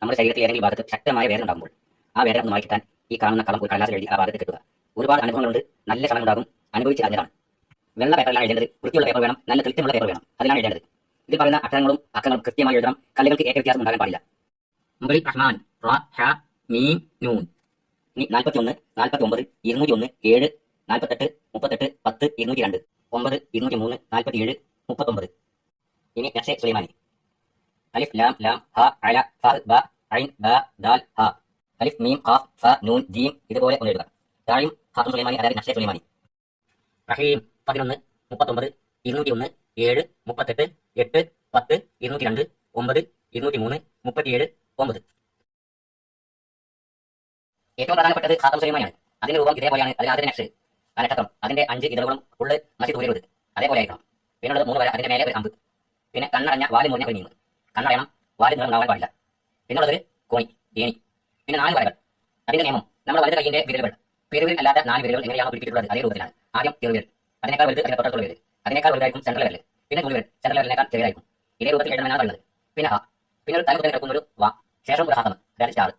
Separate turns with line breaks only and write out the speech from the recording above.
നമ്മുടെ ശരീരത്തിൽ ഏതെങ്കിലും ഭാഗത്ത് ശക്തമായ വേദന ഉണ്ടാകുമ്പോൾ ആ വേദന ഒന്ന് മാറ്റിക്കിട്ടാൻ ഈ കാണുന്ന കളം ഒരു കടലാസിൽ എഴുതി ആ ഭാഗത്ത് കെട്ടുക. ഒരുപാട് അനുഭവങ്ങളുണ്ട്, നല്ല സമയം ഉണ്ടാകും, അനുഭവിച്ച് അറിഞ്ഞതാണ്. വെള്ള പേപ്പറിലാണ് എഴുതേണ്ടത്, വൃത്തിയുള്ള പേപ്പർ വേണം, നല്ല കൃത്യമുള്ള പേപ്പർ വേണം, അതിലാണ് എഴുതേണ്ടത്. ഇതിൽ പറയുന്ന അക്ഷരങ്ങളും അക്കങ്ങളും കൃത്യമായി എഴുതണം. കല്ലുകൾക്ക് ഏറ്റ വ്യത്യാസം ഉണ്ടാകാൻ പാടില്ല. മുകളിൽ റഹ്മാൻ, റ, ഹ, മീം, നൂൻ. ഇനി 41, 49, 201, 7, 48, 38, 10, 202, 9, 203, 47, 39. ഇനി നക്ഷെ സുലൈമാനി. അലിഫ് ലാം ലാം ഹ അല ഫ ബ ഐൻ ബ ദാൽ ഹ. അലിഫ് മീം ഖാഫ് ഫ നൂൻ ജീം. ഇതുപോലെ ഒന്ന് എഴുതുക. താഴെയും ഖാത്തും സുലൈമാനി, അതായത് നക്ഷെ സുലൈമാനി. റഹീം 11, 39, 201, 7, 38, 8, 10, 202, 9, 203, 37, 9. ഏറ്റവും പ്രധാനപ്പെട്ടത് ഖാത്തം സുലൈമാനിയാണ്. അതിന്റെ രൂപം ഇതേപോലെയാണ്. അതിൽ ആദ്യത്തെ നക്ഷ്, ആ നക്ഷത്രം, അതിന്റെ 5 ഇതളുകളും ഉള്ളിൽ മഷി തൂരരുത്, അതേപോലെ ആയിരിക്കണം. പിന്നുള്ളത് 3 വര, അതിന്റെ മേലെ ഒരു അമ്പ്. പിന്നെ കണ്ണടഞ്ഞ വാല് മുറിഞ്ഞ ഒരു നീങ്ങ്. കണ്ണടയണം, വാല് നിറം ഉണ്ടാവാൻ പാടില്ല. പിന്നുള്ളത് ഒരു കോണി, ഏണി. പിന്നെ 4 വരകൾ. അതിന്റെ നിയമം, നമ്മുടെ വലത് കൈയിന്റെ വിരലുകൾ, പെരുവിരൽ അല്ലാത്ത 4 വിരലുകൾ എങ്ങനെയാണോ പിടിപ്പിച്ചിട്ടുള്ളത് അതേ രൂപത്തിലാണ്. ആദ്യം ചെറുവിരൽ, അതിനേക്കാൾ വലുത് അതിന്റെ തൊട്ടടുത്തുള്ള വിരൽ, അതിനേക്കാൾ വലുതായിരിക്കും സെൻട്രൽ വിരൽ. പിന്നെ നൂലുവിരൽ, സെൻട്രൽ വിരലിനേക്കാൾ ചെറിയതായിരിക്കും. ഇതേ രൂപത്തിൽ എഴുതണമെന്നാണ് പറയുന്നത്. പിന്നെ ഹ, പിന്നെ ഒരു തലകുത്തനെ കിടക്കുന്ന ഒരു വാ, ശേഷം ഒരു ഹാത്തം, അതായത് സ്റ്റാർ.